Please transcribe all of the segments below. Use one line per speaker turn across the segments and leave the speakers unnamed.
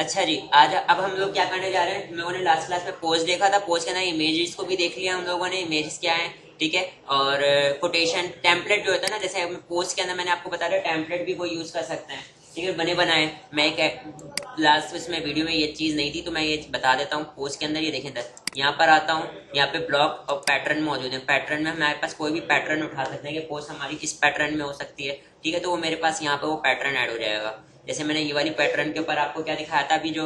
अच्छा जी, आज अब हम लोग क्या करने जा रहे हैं। हम लोगों ने लास्ट क्लास में पोस्ट देखा था, पोस्ट के अंदर इमेजेस को भी देख लिया हम लोगों ने, इमेजेस क्या है, ठीक है। और कोटेशन टेम्पलेट जो होता है ना, जैसे पोस्ट के अंदर मैंने आपको बता दिया, टेम्पलेट भी कोई यूज कर सकते हैं, ठीक है, बने बनाए। मैं एक लास्ट इसमें वीडियो में ये चीज नहीं थी तो मैं ये बता देता हूँ। पोस्ट के अंदर ये देखें, यहाँ पर आता हूँ, यहाँ पे ब्लॉक और पैटर्न मौजूद है। पैटर्न में हमारे पास कोई भी पैटर्न उठा सकते हैं कि पोस्ट हमारी किस पैटर्न में हो सकती है, ठीक है। तो वो मेरे पास यहाँ पे वो पैटर्न ऐड हो जाएगा। जैसे मैंने ये वाली पैटर्न के ऊपर आपको क्या दिखाया था, अभी जो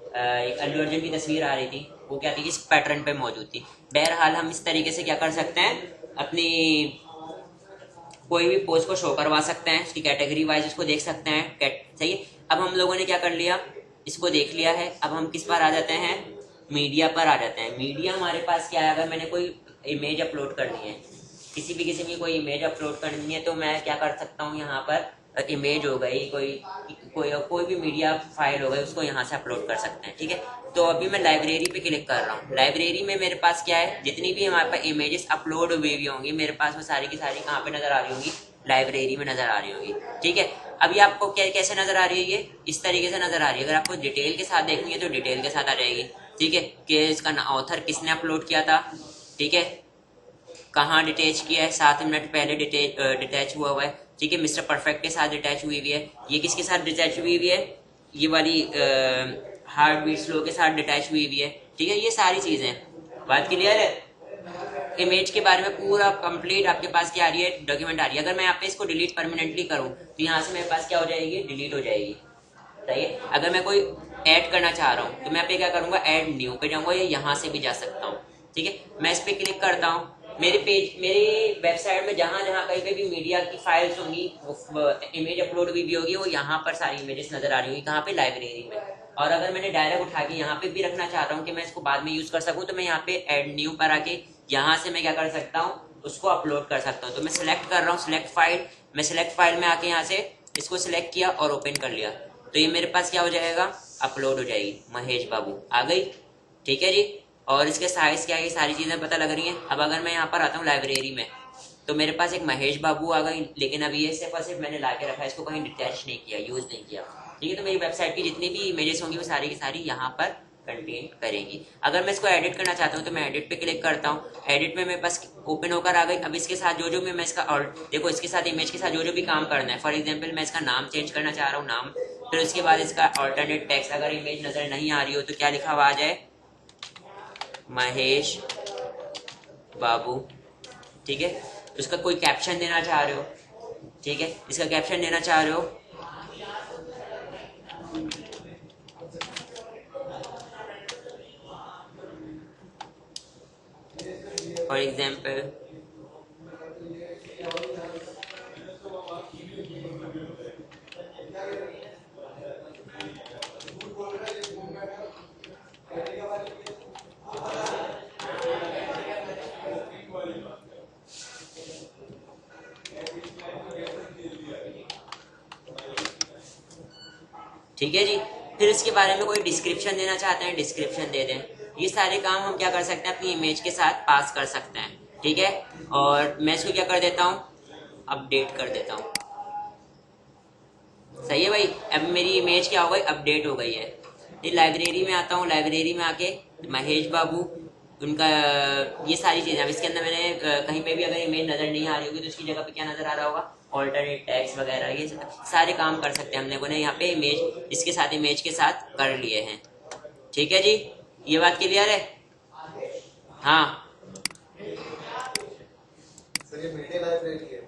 एक अल्लू अर्जुन की तस्वीर आ रही थी, वो क्या थी, इस पैटर्न पे मौजूद थी। बहरहाल हम इस तरीके से क्या कर सकते हैं, अपनी कोई भी पोस्ट को शो करवा सकते हैं, उसकी कैटेगरी वाइज उसको देख सकते हैं, सही है। अब हम लोगों ने क्या कर लिया, इसको देख लिया है। अब हम किस पर आ जाते हैं, मीडिया पर आ जाते हैं। मीडिया हमारे पास क्या है, अगर मैंने कोई इमेज अपलोड करनी है, किसी भी किस्म की कोई इमेज अपलोड करनी है, तो मैं क्या कर सकता हूँ, यहाँ पर इमेज हो गई, कोई भी मीडिया फाइल हो गई, उसको यहाँ से अपलोड कर सकते हैं, ठीक है। तो अभी मैं लाइब्रेरी पे क्लिक कर रहा हूँ। लाइब्रेरी में मेरे पास क्या है, जितनी भी हमारे पास इमेजेस अपलोड हुई हुई होंगी मेरे पास, वो सारी की सारी कहाँ पे नजर आ रही होंगी, लाइब्रेरी में नजर आ रही होंगी, ठीक है। अभी आपको कैसे नजर आ रही है, ये इस तरीके से नजर आ रही है। अगर आपको डिटेल के साथ देखनी है तो डिटेल के साथ आ जाएगी, ठीक है, कि इसका ऑथर किसने अपलोड किया था, ठीक है, कहाँ डिटेच किया है, 7 मिनट पहले डिटैच हुआ है, ठीक है। मिस्टर परफेक्ट के साथ डिटैच हुई हुई है। ये किसके साथ डिटैच हुई हुई है, ये वाली हार्ट बीट स्लो के साथ डिटैच हुई हुई है, ठीक है। ये सारी चीजें, बात क्लियर है। इमेज के बारे में पूरा कंप्लीट आपके पास क्या आ रही है, डॉक्यूमेंट आ रही है। अगर मैं यहाँ पे इसको डिलीट परमानेंटली करूँ तो यहाँ से मेरे पास क्या हो जाएगी, डिलीट हो जाएगी, सही है। अगर मैं कोई ऐड करना चाह रहा हूँ तो मैं पे क्या करूंगा, ऐड न्यू पे जाऊंगा, या यहाँ से भी जा सकता हूँ, ठीक है। मैं इस पे क्लिक करता हूँ, मेरी वेबसाइट में जहां जहां कहीं पे भी मीडिया की फाइल्स होंगी, इमेज अपलोड हुई भी होगी, वो यहाँ पर सारी इमेजेस नजर आ रही होगी, कहाँ पे, लाइब्रेरी में। और अगर मैंने डायरेक्ट उठा के यहाँ पे भी रखना चाहता हूँ कि मैं इसको बाद में यूज कर सकूँ, तो मैं यहाँ पे ऐड न्यू पर आके यहाँ से मैं क्या कर सकता हूँ, उसको अपलोड कर सकता हूँ। तो मैं सिलेक्ट कर रहा हूँ सिलेक्ट फाइल, मैं सिलेक्ट फाइल में आके यहाँ से इसको सिलेक्ट किया और ओपन कर लिया, तो ये मेरे पास क्या हो जाएगा, अपलोड हो जाएगी, महेश बाबू आ गई, ठीक है जी। और इसके साइज क्या है, ये सारी चीजें पता लग रही हैं। अब अगर मैं यहाँ पर आता हूँ लाइब्रेरी में, तो मेरे पास एक महेश बाबू आ गई, लेकिन अभी ये सिर्फ और सिर्फ मैंने ला के रखा है, इसको कहीं डिटैच नहीं किया, यूज नहीं किया, ठीक है। तो मेरी वेबसाइट की जितनी भी इमेजेस होंगी वो सारी की सारी यहाँ पर कंटेन करेंगी। अगर मैं इसको एडिट करना चाहता हूँ तो मैं एडिट पे क्लिक करता हूँ, एडिट में मेरे पास ओपन होकर आ गई। अब इसके साथ जो जो भी मैं इसका, और देखो इसके साथ इमेज के साथ जो जो भी काम करना है, फॉर एग्जाम्पल मैं इसका नाम चेंज करना चाह रहा हूँ, नाम, फिर उसके बाद इसका ऑल्टरनेट टेक्स्ट, अगर इमेज नजर नहीं आ रही हो तो क्या लिखा हुआ आ जाए, महेश बाबू, ठीक है। उसका कोई कैप्शन देना चाह रहे हो, ठीक है, इसका कैप्शन देना चाह रहे हो, फॉर एग्जाम्पल ठीक है जी। फिर इसके बारे में कोई डिस्क्रिप्शन देना चाहते हैं, डिस्क्रिप्शन दे दें। ये सारे काम हम क्या कर सकते हैं, अपनी इमेज के साथ पास कर सकते हैं, ठीक है। और मैं इसको क्या कर देता हूँ, अपडेट कर देता हूँ, सही है भाई। अब मेरी इमेज क्या हो गई, अपडेट हो गई है। ये लाइब्रेरी में आता हूँ, लाइब्रेरी में आके महेश बाबू, उनका ये सारी चीजें, अब इसके अंदर मैंने कहीं पे भी अगर इमेज नजर नहीं आ रही होगी तो उसकी जगह पे क्या नजर आ रहा होगा, ऑल्टरनेट टैक्स वगैरह, ये सारे काम कर सकते हैं हम लोगों ने यहाँ पे इमेज, इसके साथ इमेज के साथ कर लिए हैं, ठीक है जी। ये बात क्लियर है, हाँ।
सर ये मीडिया लाइब्रेरी है,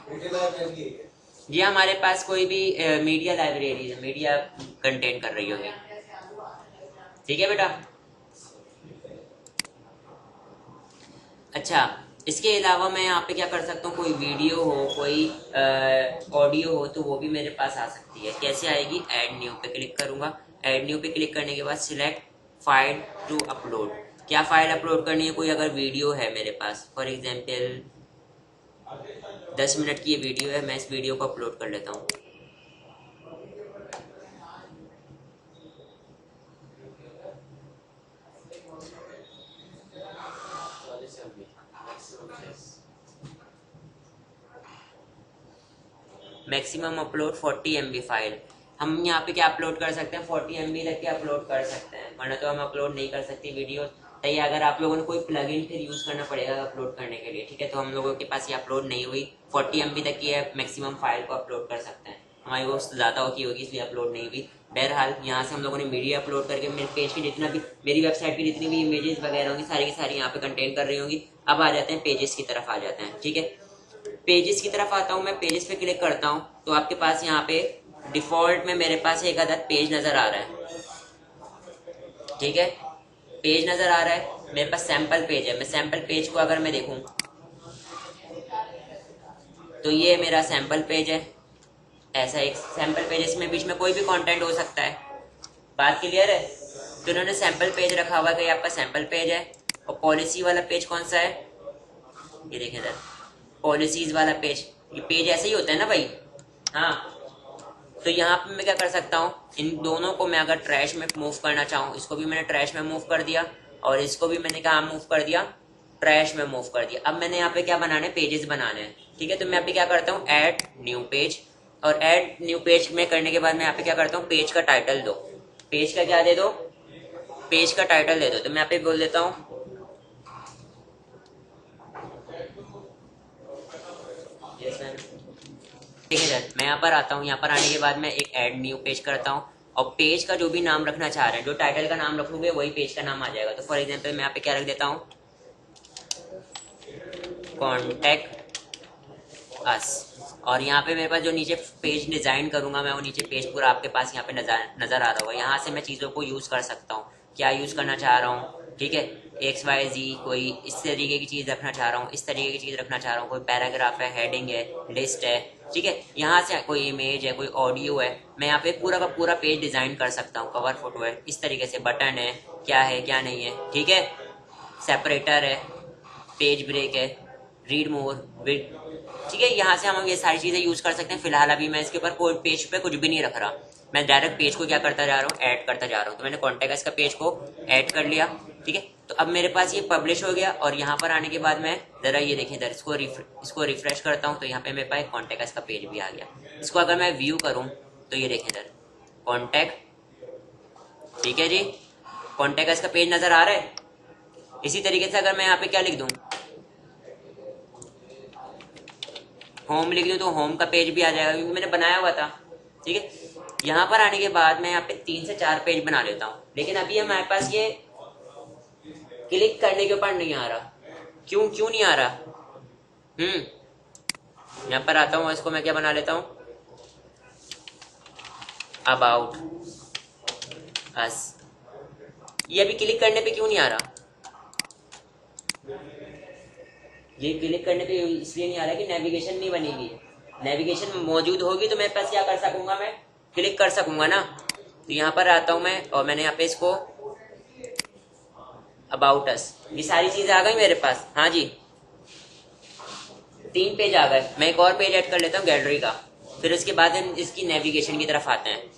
मीडिया लाइब्रेरी है।
ये हमारे पास कोई भी मीडिया लाइब्रेरी है, मीडिया कंटेंट कर रही होगी, ठीक है बेटा। अच्छा, इसके अलावा मैं यहाँ पे क्या कर सकता हूँ, कोई वीडियो हो, कोई ऑडियो हो, तो वो भी मेरे पास आ सकती है। कैसे आएगी, ऐड न्यू पे क्लिक करूंगा, ऐड न्यू पे क्लिक करने के बाद सिलेक्ट फाइल टू अपलोड, क्या फाइल अपलोड करनी है, कोई अगर वीडियो है मेरे पास, फॉर एग्जाम्पल 10 मिनट की ये वीडियो है, मैं इस वीडियो को अपलोड कर लेता हूँ। Maximum upload 40 MB file. हम यहाँ पे क्या अपलोड कर सकते हैं, 40 MB तक के अपलोड कर सकते हैं, वरना तो हम अपलोड नहीं कर सकते वीडियो। तो ये अगर आप लोगों ने कोई प्लगइन फिर यूज़ करना पड़ेगा अपलोड करने के लिए, ठीक है। तो हम लोगों के पास ये अपलोड नहीं हुई, 40 MB तक की है मैक्सिमम फाइल को अपलोड कर सकते हैं। हमारी वो ज़्यादा की होगी इसलिए अपलोड नहीं हुई। बहरहाल यहाँ से हम लोगों ने मीडिया अपलोड करके मेरे पेज की जितना भी, मेरी वेबसाइट की जितनी भी इमेजेस वगैरह होंगी सारी की सारी यहाँ पे कंटेन कर रही होंगी। अब आ जाते हैं पेजेस की तरफ आ जाते हैं, ठीक है। पेजेस की तरफ आता हूँ मैं, पेजेस पे क्लिक करता हूँ तो आपके पास यहाँ पे डिफॉल्ट में मेरे पास एक अदद पेज नज़र आ रहा है, ठीक है। पेज नज़र आ रहा है, मेरे पास सैम्पल पेज है। मैं सैम्पल पेज को अगर मैं देखूँ तो ये मेरा सैम्पल पेज है। ऐसा एक सैम्पल पेज, इसमें बीच में कोई भी कंटेंट हो सकता है। बात क्लियर है? तो उन्होंने सैम्पल पेज रखा हुआ है कि आपका सैम्पल पेज है। और पॉलिसी वाला पेज कौन सा है, ये देखें इधर, पॉलिसीज वाला पेज। ये पेज ऐसे ही होता है ना भाई, हाँ। तो यहाँ पे मैं क्या कर सकता हूँ, इन दोनों को मैं अगर ट्रैश में मूव करना चाहूँ, इसको भी मैंने ट्रैश में मूव कर दिया और इसको भी मैंने कहाँ मूव कर दिया, ट्रैश में मूव कर दिया। अब मैंने यहाँ पे क्या बनाने, पेजेस बनाने हैं, ठीक है। तो मैं यहाँ पे क्या करता हूँ, ऐड न्यू पेज, और ऐड न्यू पेज में करने के बाद मैं यहाँ पे क्या करता हूँ, पेज का टाइटल दो। पेज का क्या दे दो, पेज का टाइटल दे दो। तो मैं यहाँ पे बोल देता हूँ ठीक है सर। मैं यहाँ पर आता हूँ, यहाँ पर आने के बाद मैं एक ऐड न्यू पेज करता हूँ और पेज का जो भी नाम रखना चाह रहे हैं, जो टाइटल का नाम रखोगे वही पेज का नाम आ जाएगा। तो फॉर एग्जांपल मैं यहाँ पे क्या रख देता हूँ, कॉन्टेक्ट अस। और यहाँ पे मेरे पास जो नीचे पेज डिजाइन करूंगा मैं, वो नीचे पेज पूरा आपके पास यहाँ पे नजर आ रहा होगा। यहाँ से मैं चीज़ों को यूज़ कर सकता हूँ, क्या यूज़ करना चाह रहा हूँ, ठीक है। XYZ कोई इस तरीके की चीज़ रखना चाह रहा हूँ, इस तरीके की चीज़ रखना चाह रहा हूँ, कोई पैराग्राफ है, हेडिंग है, लिस्ट है, ठीक है। यहाँ से कोई इमेज है, कोई ऑडियो है, मैं यहाँ पे पूरा का पूरा पेज डिज़ाइन कर सकता हूँ। कवर फोटो है, इस तरीके से बटन है क्या नहीं है, ठीक है। सेपरेटर है, पेज ब्रेक है, रीड मोर, विड, ठीक है। यहाँ से हम ये सारी चीज़ें यूज़ कर सकते हैं। फिलहाल अभी मैं इसके ऊपर कोई पेज पे कुछ भी नहीं रख रहा, मैं डायरेक्ट पेज को क्या करता जा रहा हूँ, ऐड करता जा रहा हूँ। तो मैंने कॉन्टेक्ट का पेज को ऐड कर लिया, ठीक है। तो अब मेरे पास ये पब्लिश हो गया और यहाँ पर आने के बाद मैं ज़रा ये देखें इधर, इसको रिफ्रेश करता हूँ तो यहाँ पे मेरे पास कॉन्टेक्ट का पेज भी आ गया। इसको अगर मैं व्यू करूँ तो ये देखें इधर कॉन्टेक्ट, ठीक है जी, कॉन्टेक्ट का पेज नज़र आ रहा है। इसी तरीके से अगर मैं यहाँ पे क्या लिख दूँ, होम लिख दूँ तो होम का पेज भी आ जाएगा क्योंकि मैंने बनाया हुआ था, ठीक है। यहाँ पर आने के बाद मैं यहाँ पे 3 से 4 पेज बना लेता हूँ, लेकिन अभी हमारे पास ये क्लिक करने के ऊपर नहीं आ रहा। क्यों नहीं आ रहा? यहाँ पर आता हूँ, इसको मैं क्या बना लेता हूँ, अबाउट अस। ये अभी क्लिक करने पे क्यों नहीं आ रहा? ये क्लिक करने पे इसलिए नहीं आ रहा कि नेविगेशन नहीं बनेगी। नेविगेशन मौजूद होगी तो मेरे पास क्या कर सकूंगा, मैं क्लिक कर सकूंगा ना। तो यहाँ पर आता हूँ मैं और मैंने यहाँ पे इसको अबाउट अस, ये सारी चीजें आ गई मेरे पास। हाँ जी, 3 पेज आ गए। मैं एक और पेज ऐड कर लेता हूँ गैलरी का, फिर उसके बाद हम इसकी नेविगेशन की तरफ आते हैं।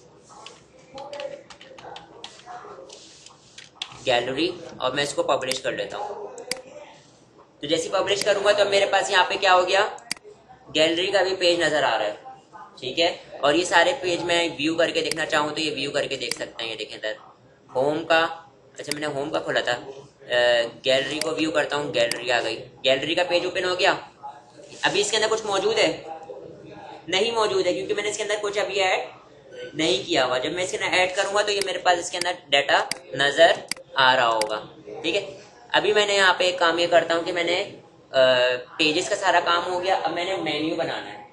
गैलरी, और मैं इसको पब्लिश कर लेता हूँ। तो जैसे पब्लिश करूंगा तो मेरे पास यहाँ पे क्या हो गया, गैलरी का भी पेज नजर आ रहा है, ठीक है। और ये सारे पेज मैं व्यू करके देखना चाहूँ तो ये व्यू करके देख सकते हैं। ये देखें इधर होम का, अच्छा मैंने होम का खोला था, गैलरी को व्यू करता हूँ, गैलरी आ गई, गैलरी का पेज ओपन हो गया। अभी इसके अंदर कुछ मौजूद है? नहीं मौजूद है, क्योंकि मैंने इसके अंदर कुछ अभी ऐड नहीं किया हुआ। जब मैं इसके अंदर ऐड करूंगा तो ये मेरे पास इसके अंदर डाटा नजर आ रहा होगा, ठीक है। अभी मैंने यहाँ पे एक काम ये करता हूँ कि मैंने पेजेस का सारा काम हो गया। अब मैंने मेन्यू बनाना है,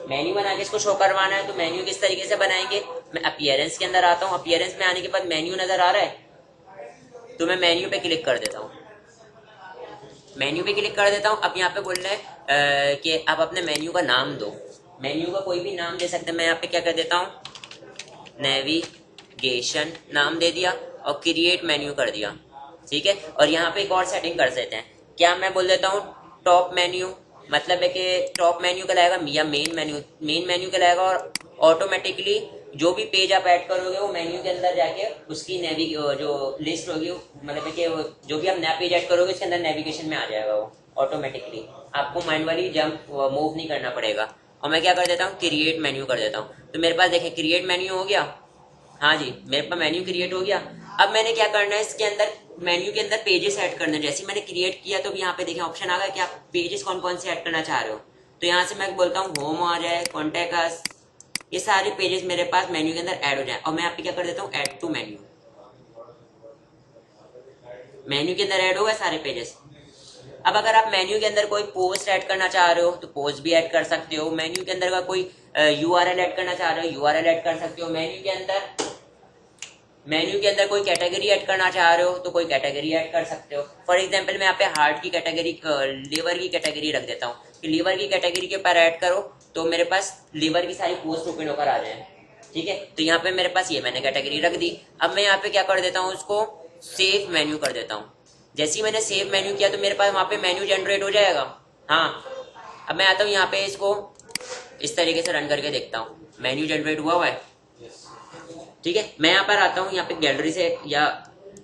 मेन्यू बना के इसको शो करवाना है। तो मेन्यू किस तरीके से बनाएंगे, मैं अपीयरेंस के अंदर आता हूँ, अपीयरेंस में आने के बाद मेन्यू नजर आ रहा है तो मैं मेन्यू पे क्लिक कर देता हूँ, मेन्यू पे क्लिक कर देता हूँ। अब यहाँ पे बोल रहे हैं कि आप अपने मेन्यू का नाम दो, मेन्यू का कोई भी नाम दे सकते हैं। मैं यहाँ पे क्या कर देता हूँ, नेविगेशन नाम दे दिया और क्रिएट मेन्यू कर दिया, ठीक है। और यहाँ पे एक और सेटिंग कर सकते हैं, क्या मैं बोल देता हूँ टॉप मेन्यू, मतलब है कि टॉप मेन्यू कहलाएगा या मेन मेन्यू कहलाएगा। और ऑटोमेटिकली जो भी पेज आप ऐड करोगे वो मेन्यू के अंदर जाके उसकी जो लिस्ट होगी, मतलब है कि जो भी आप नया पेज ऐड करोगे उसके अंदर नेविगेशन में आ जाएगा वो ऑटोमेटिकली, आपको मैनुअली जंप मूव नहीं करना पड़ेगा। और मैं क्या कर देता हूँ, क्रिएट मेन्यू कर देता हूँ। तो मेरे पास देखें क्रिएट मेन्यू हो गया। हाँ जी, मेरे पास मेन्यू क्रिएट हो गया। अब मैंने क्या करना है, इसके अंदर मेन्यू के अंदर पेजेस ऐड करना है। जैसे मैंने क्रिएट किया तो यहाँ पे देखें ऑप्शन आ गया कि आप पेजेस कौन कौन से ऐड करना चाह रहे हो। तो यहाँ से मैं बोलता हूँ होम आ जाए, कॉन्टेक्ट अस, ये सारे पेजेस मेरे पास मेन्यू के अंदर ऐड हो जाए। और मैं यहाँ पे क्या कर देता हूँ, ऐड टू मेन्यू। मेन्यू के अंदर ऐड हो गए सारे पेजेस। अब अगर आप मेन्यू के अंदर कोई पोस्ट ऐड करना चाह रहे हो तो पोस्ट भी ऐड कर सकते हो। मेन्यू के अंदर का कोई यूआरएल ऐड करना चाह रहे हो, यूआरएल ऐड कर सकते हो। मेन्यू के अंदर कोई कैटेगरी ऐड करना चाह रहे हो तो कोई कैटेगरी ऐड कर सकते हो। फॉर एग्जांपल मैं यहाँ पे हार्ट की कैटेगरी, लीवर की कैटेगरी रख देता हूँ कि लीवर की कैटेगरी के ऊपर ऐड करो तो मेरे पास लीवर की सारी पोस्ट ओपन होकर आ जाए। ठीक है, तो यहाँ पे मेरे पास ये मैंने कैटेगरी रख दी। अब मैं यहाँ पे क्या कर देता हूँ, उसको सेव मेन्यू कर देता हूँ। जैसे ही मैंने सेव मेन्यू किया तो मेरे पास वहाँ पे मेन्यू जनरेट हो जाएगा। हाँ, अब मैं आता हूँ यहाँ पे, इसको इस तरीके से रन करके देखता हूँ, मेन्यू जनरेट हुआ है। ठीक है, मैं यहाँ पर आता हूँ, यहाँ पे गैलरी से या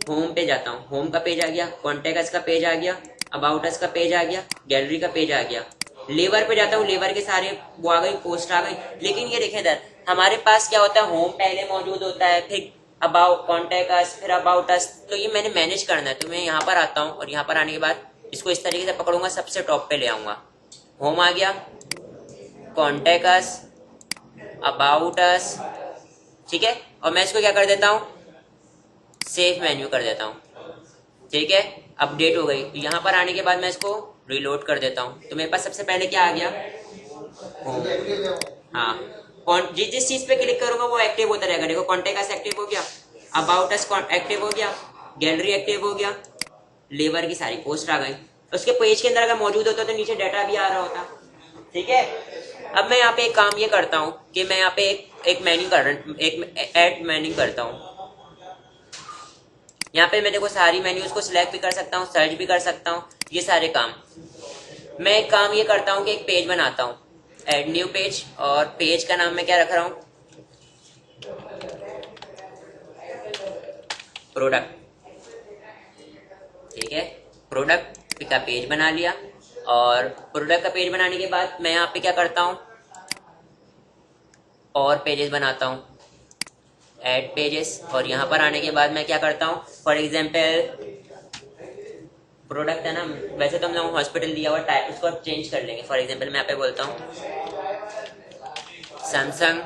होम पे जाता हूँ, होम का पेज आ गया, कॉन्टेक्ट अस का पेज आ गया, अबाउट अस का पेज आ गया, गैलरी का पेज आ गया। लीवर पे जाता हूँ, लीवर के सारे वो आ गई, पोस्ट आ गई। लेकिन ये देखें इधर हमारे पास क्या होता है, होम पहले मौजूद होता है, फिर अबाउट, कॉन्टेक्ट अस, फिर अबाउट अस। तो ये मैंने मैनेज करना है। तो मैं यहाँ पर आता हूँ और यहाँ पर आने के बाद इसको इस तरीके से पकड़ूंगा, सबसे टॉप पे ले आऊंगा। होम आ गया, कॉन्टेक्ट अस, अबाउट अस। ठीक है, और मैं इसको क्या कर देता हूँ, सेव मेन्यू कर देता हूँ। ठीक है, अपडेट हो गई। तो यहाँ पर आने के बाद मैं इसको रिलोड कर देता हूँ। तो मेरे पास सबसे पहले क्या आ गया, होम। हाँ, जिस जिस चीज पे क्लिक करूंगा वो एक्टिव होता रहेगा। देखो कॉन्टेक्ट अस एक्टिव हो गया, अबाउट अस एक्टिव हो गया, गैलरी एक्टिव हो गया, लीवर की सारी पोस्ट आ गई। उसके पेज के अंदर अगर मौजूद होता तो नीचे डाटा भी आ रहा होता। ठीक है, अब मैं यहाँ पे एक काम ये करता हूँ कि मैं यहाँ पे एक मेन्यू कर एक ऐड मेन्यू करता हूँ। यहाँ पे मैं देखो सारी मेन्यूज को सिलेक्ट भी कर सकता हूँ, सर्च भी कर सकता हूँ, ये सारे काम। मैं एक काम ये करता हूँ कि एक पेज बनाता हूँ, ऐड न्यू पेज, और पेज का नाम मैं क्या रख रहा हूँ, प्रोडक्ट। ठीक है, प्रोडक्ट का पेज बना लिया। और प्रोडक्ट का पेज बनाने के बाद मैं यहाँ पे क्या करता हूँ, और पेजेस बनाता हूँ, ऐड पेजेस। और यहाँ पर आने के बाद मैं क्या करता हूँ, फॉर एग्जाम्पल प्रोडक्ट है ना, वैसे तो हम लोग हॉस्पिटल दिया हुआ टाइप, उसको चेंज कर लेंगे। फॉर एग्जाम्पल मैं यहाँ पे बोलता हूँ सैमसंग,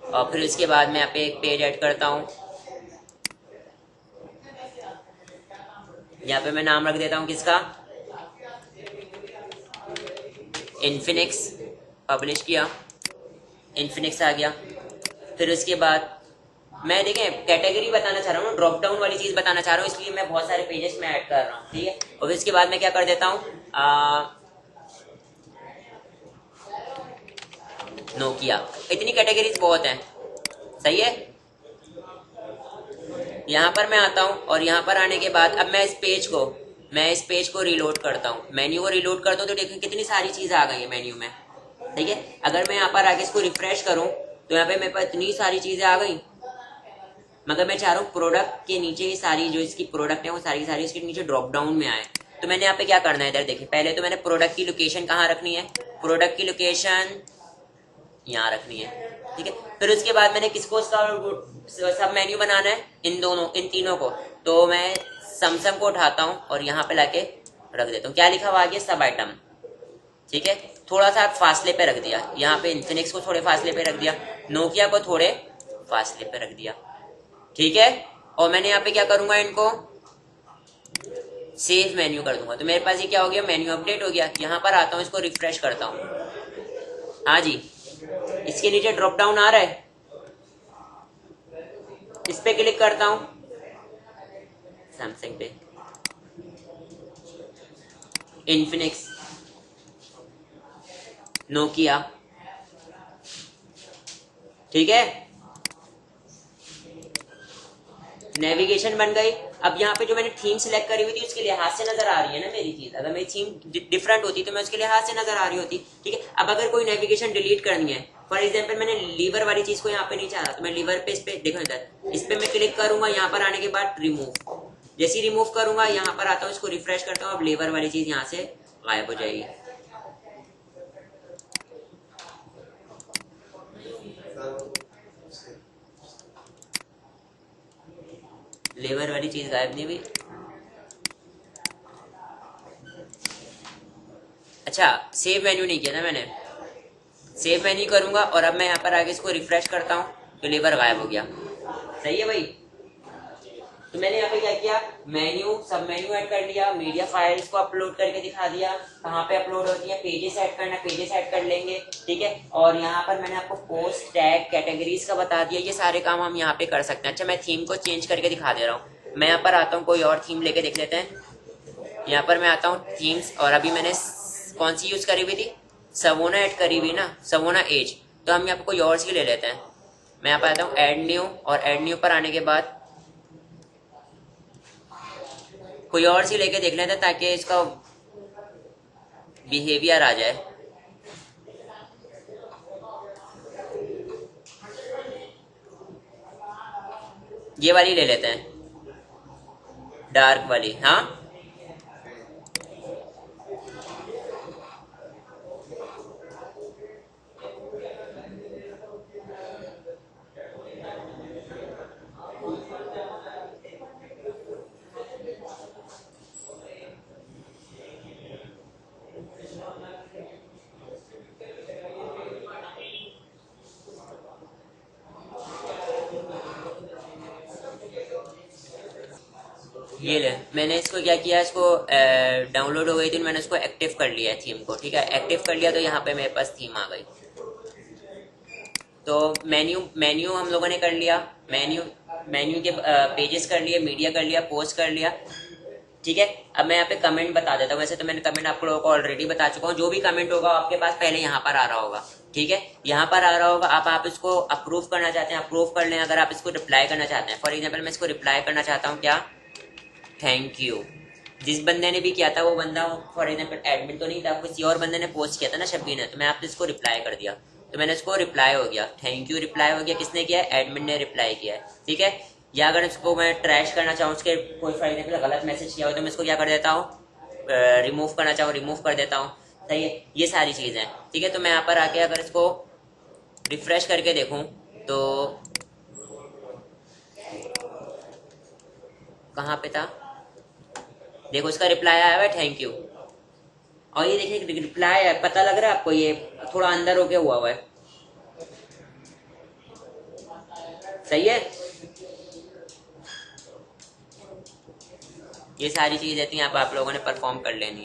और फिर उसके बाद मैं यहाँ पे एक पेज ऐड करता हूँ। यहाँ पे मैं नाम रख देता हूँ किसका, इन्फिनिक्स। पब्लिश किया, इन्फिनिक्स आ गया। फिर उसके बाद मैं देखें कैटेगरी बताना चाह रहा हूँ, ड्रॉप डाउन वाली चीज बताना चाह रहा हूँ, इसलिए मैं बहुत सारे पेजेस में ऐड कर रहा हूँ। ठीक है, और फिर इसके बाद मैं क्या कर देता हूँ, नोकिया। इतनी कैटेगरीज बहुत हैं, सही है। यहाँ पर मैं आता हूँ और यहाँ पर आने के बाद अब मैं इस पेज को रिलोड करता हूँ, मेन्यू को रिलोड करता हूँ। तो देखिए कितनी सारी चीजें आ गई है मेन्यू में। ठीक है, अगर मैं यहाँ पर आगे इसको रिफ्रेश करूँ तो यहाँ पे मेरे पास इतनी सारी चीजें आ गई, मगर मैं चाह रहा हूँ प्रोडक्ट के नीचे ही सारी जो इसकी प्रोडक्ट है वो सारी सारी इसके नीचे ड्रॉप डाउन में आए। तो मैंने यहाँ पे क्या करना है, इधर देखिए, पहले तो मैंने प्रोडक्ट की लोकेशन कहाँ रखनी है, प्रोडक्ट की लोकेशन यहाँ रखनी है। ठीक है, फिर उसके बाद मैंने किसको उसका सब मेन्यू बनाना है, इन तीनों को। तो मैं सैमसंग को उठाता हूँ और यहाँ पे लाके रख देता हूँ। क्या लिखा हुआ आगे, सब आइटम। ठीक है, थोड़ा सा फासले पे रख दिया, यहाँ पे इन्फिनिक्स को थोड़े फासले पे रख दिया, नोकिया को थोड़े फासले पे रख दिया। ठीक है, और मैंने यहाँ पे क्या करूंगा, इनको सेव मेन्यू कर दूंगा। तो मेरे पास ये क्या हो गया, मेन्यू अपडेट हो गया। यहाँ पर आता हूँ, इसको रिफ्रेश करता हूँ। हाँ जी, इसके नीचे ड्रॉप डाउन आ रहा है, इस पे क्लिक करता हूँ, सैमसंग पे, इन्फिनिक्स, नोकिया। ठीक है, नेविगेशन बन गई। अब यहाँ पे जो मैंने थीम सिलेक्ट करी हुई थी उसके लिहाज से नजर आ रही है ना मेरी चीज। अगर मेरी थीम डिफरेंट होती तो मैं उसके लिहाज से नजर आ रही होती। ठीक है, अब अगर कोई नेविगेशन डिलीट करनी है, फॉर एग्जाम्पल मैंने लीवर वाली चीज को यहाँ पे नहीं चाहा, तो मैं लीवर पे, इस पे देखो इधर, इस पे मैं क्लिक करूंगा। यहाँ पर आने के बाद रिमूव, जैसे रिमूव करूंगा यहाँ पर आता हूँ, इसको रिफ्रेश करता हूँ, अब लीवर वाली चीज यहाँ से गायब हो जाएगी। लेबर वाली चीज गायब नहीं हुई। अच्छा, सेव मेन्यू नहीं किया ना मैंने। सेव मेन्यू करूंगा और अब मैं यहाँ पर आगे इसको रिफ्रेश करता हूँ तो लेबर गायब हो गया। सही है भाई। तो मैंने यहाँ पे क्या किया, मेन्यू सब मेन्यू ऐड कर लिया, मीडिया फाइल्स को अपलोड करके दिखा दिया, कहाँ पे अपलोड होती है, पेजेस ऐड करना, पेजेस ऐड कर लेंगे, ठीक है। और यहाँ पर मैंने आपको पोस्ट टैग कैटेगरीज का बता दिया, ये सारे काम हम यहाँ पे कर सकते हैं। अच्छा, मैं थीम को चेंज करके दिखा दे रहा हूँ। मैं यहाँ पर आता हूँ, कोई और थीम लेके देख लेते हैं। यहाँ पर मैं आता हूँ थीम्स, और अभी मैंने कौन सी यूज करी हुई थी, सवोना ऐड करी हुई ना, सवोना एज। तो हम यहाँ पे कोई और सी ले लेते हैं। मैं यहाँ पर आता हूँ एड न्यू, और एड न्यू पर आने के बाद कोई और सी लेके देख लेते हैं ताकि इसका बिहेवियर आ जाए। ये वाली ले लेते हैं, डार्क वाली। हाँ, ये ले। मैंने इसको क्या किया, इसको डाउनलोड हो गई थी, मैंने इसको एक्टिव कर लिया है थीम को, ठीक है। एक्टिव कर लिया तो यहाँ पे मेरे पास थीम आ गई। तो मेन्यू मेन्यू हम लोगों ने कर लिया, मेन्यू मेन्यू के पेजेस कर लिए, मीडिया कर लिया, पोस्ट कर लिया, ठीक है। अब मैं यहाँ पे कमेंट बता देता हूँ। वैसे तो मैंने कमेंट आप लोगों को ऑलरेडी बता चुका हूँ। जो भी कमेंट होगा आपके पास पहले यहाँ पर आ रहा होगा, ठीक है। यहाँ पर आ रहा होगा। आप इसको अप्रूव करना चाहते हैं, अप्रूव कर लें। अगर आप इसको रिप्लाई करना चाहते हैं, फॉर एग्जाम्पल मैं इसको रिप्लाई करना चाहता हूँ, क्या, थैंक यू। जिस बंदे ने भी किया था वो बंदा फॉर एग्जाम्पल एडमिन तो नहीं था, किसी और बंदे ने पोस्ट किया था ना, शब्बीर ने, तो मैं आपने इसको रिप्लाई कर दिया, तो मैंने इसको रिप्लाई हो गया, थैंक यू रिप्लाई हो गया। किसने किया है, एडमिन ने रिप्लाई किया है, ठीक है। या अगर इसको मैं ट्रैश करना चाहूँ, उसके कोई फॉर एग्जाम्पल गलत मैसेज किया हो तो मैं इसको क्या कर देता हूँ, रिमूव करना चाहूँ, रिमूव कर देता हूँ। सही है, ये सारी चीजें, ठीक है। तो मैं यहाँ पर आके अगर इसको रिफ्रेश करके देखूँ तो कहाँ पे था, देखो इसका रिप्लाई आया हुआ है, थैंक यू। और ये देखिए रिप्लाई है, पता लग रहा है आपको, ये थोड़ा अंदर होके हुआ है। सही है। ये सारी चीजें थी, आप लोगों ने परफॉर्म कर लेनी।